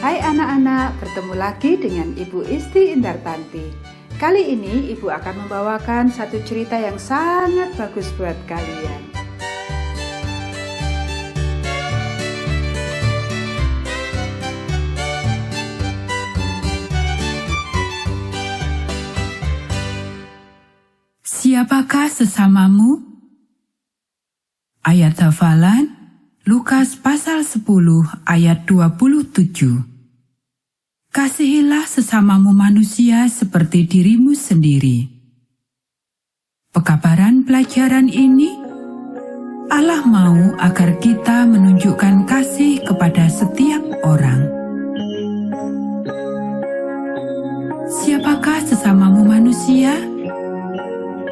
Hai anak-anak, bertemu lagi dengan Ibu Isti Indartanti. Kali ini Ibu akan membawakan satu cerita yang sangat bagus buat kalian. Siapakah sesamamu? Ayat hafalan Lukas pasal 10 ayat 27. Kasihilah sesamamu manusia seperti dirimu sendiri. Pekabaran pelajaran ini, Allah mau agar kita menunjukkan kasih kepada setiap orang. Siapakah sesamamu manusia?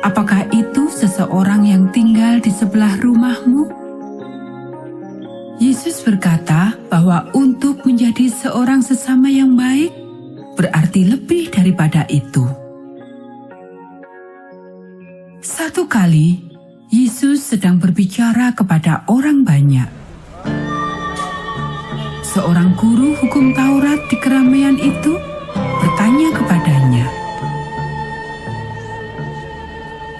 Apakah itu seseorang yang tinggal di sebelah rumahmu? Yesus berkata bahwa untuk menjadi seorang sesama yang baik berarti lebih daripada itu. Satu kali, Yesus sedang berbicara kepada orang banyak. Seorang guru hukum Taurat di keramaian itu bertanya kepadanya,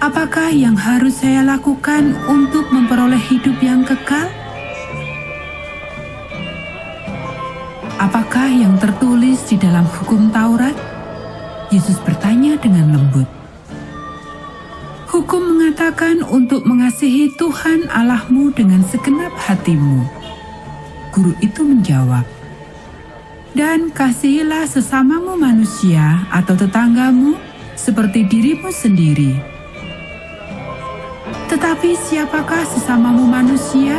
"Apakah yang harus saya lakukan untuk memperoleh hidup yang kekal? Apakah yang tertulis di dalam hukum Taurat?" Yesus bertanya dengan lembut. "Hukum mengatakan untuk mengasihi Tuhan Allahmu dengan segenap hatimu." Guru itu menjawab, "Dan kasihilah sesamamu manusia atau tetanggamu seperti dirimu sendiri." Tetapi siapakah sesamamu manusia?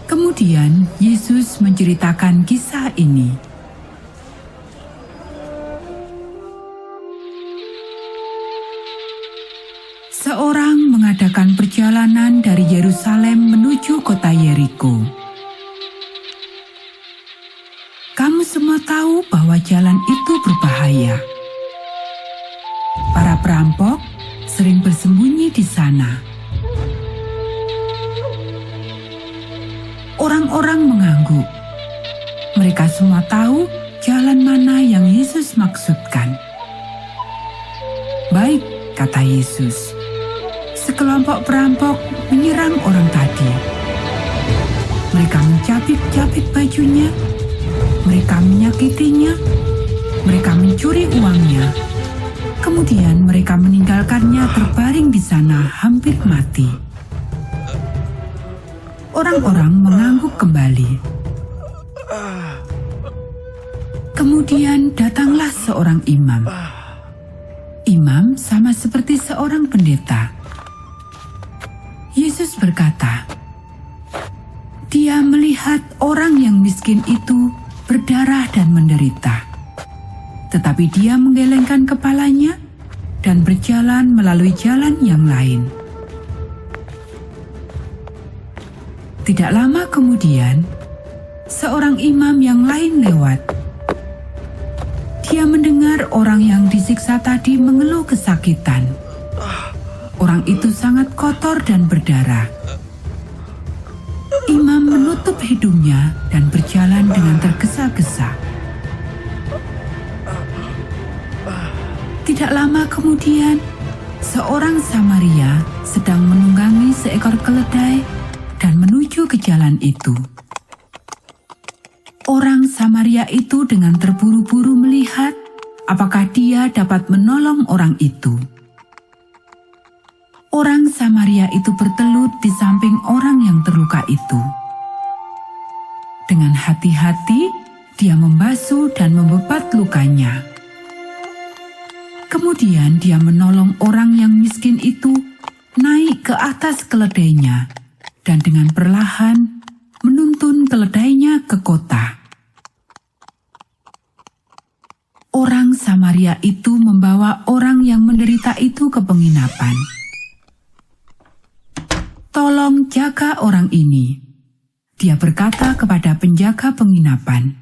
Kemudian Yesus menceritakan kisah ini. Seorang mengadakan perjalanan dari Yerusalem menuju kota Yeriko. Kamu semua tahu bahwa jalan itu berbahaya. Para perampok sering bersembunyi di sana. Orang-orang mengangguk. Mereka semua tahu jalan mana yang Yesus maksudkan. "Baik," kata Yesus. Sekelompok perampok menyerang orang tadi. Mereka mencabik-cabik bajunya, mereka menyakitinya, mereka mencuri uangnya. Kemudian mereka meninggalkannya terbaring di sana hampir mati. Orang-orang mengangguk kembali. Kemudian datanglah seorang imam. Imam sama seperti seorang pendeta. Yesus berkata, "Dia melihat orang yang miskin itu berdarah dan menderita. Tetapi dia menggelengkan kepalanya dan berjalan melalui jalan yang lain." Tidak lama kemudian, seorang imam yang lain lewat. Dia mendengar orang yang disiksa tadi mengeluh kesakitan. Orang itu sangat kotor dan berdarah. Imam menutup hidungnya dan berjalan dengan tergesa-gesa. Tidak lama kemudian, seorang Samaria sedang menunggangi seekor keledai dan menuju ke jalan itu. Orang Samaria itu dengan terburu-buru melihat apakah dia dapat menolong orang itu. Orang Samaria itu bertelut di samping orang yang terluka itu. Dengan hati-hati, dia membasuh dan membebat lukanya. Kemudian dia menolong orang yang miskin itu naik ke atas keledainya dan dengan perlahan menuntun keledainya ke kota. Orang Samaria itu membawa orang yang menderita itu ke penginapan. "Tolong jaga orang ini," dia berkata kepada penjaga penginapan.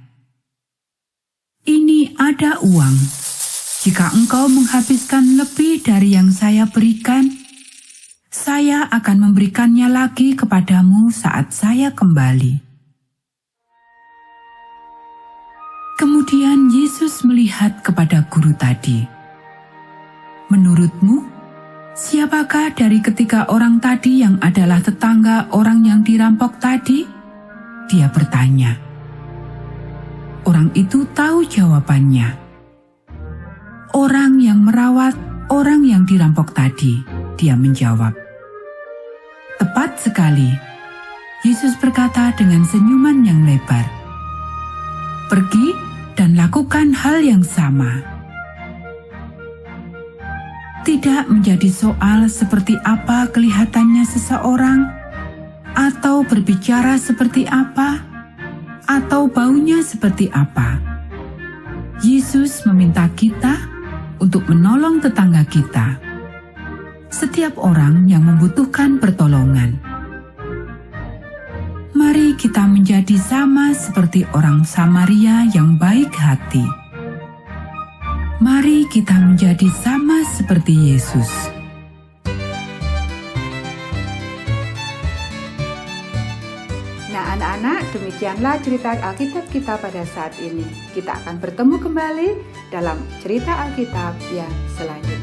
"Ini ada uang. Jika engkau menghabiskan lebih dari yang saya berikan, saya akan memberikannya lagi kepadamu saat saya kembali." Yesus melihat kepada guru tadi. "Menurutmu, siapakah dari ketiga orang tadi yang adalah tetangga orang yang dirampok tadi?" Dia bertanya. Orang itu tahu jawabannya. "Orang yang merawat orang yang dirampok tadi," dia menjawab. "Tepat sekali," Yesus berkata dengan senyuman yang lebar. "Pergi dan lakukan hal yang sama." Tidak menjadi soal seperti apa kelihatannya seseorang, atau berbicara seperti apa, atau baunya seperti apa. Yesus meminta kita untuk menolong tetangga kita, setiap orang yang membutuhkan pertolongan. Mari kita menjadi sama seperti orang Samaria yang baik hati. Mari kita menjadi sama seperti Yesus. Nah anak-anak, demikianlah cerita Alkitab kita pada saat ini. Kita akan bertemu kembali dalam cerita Alkitab yang selanjutnya.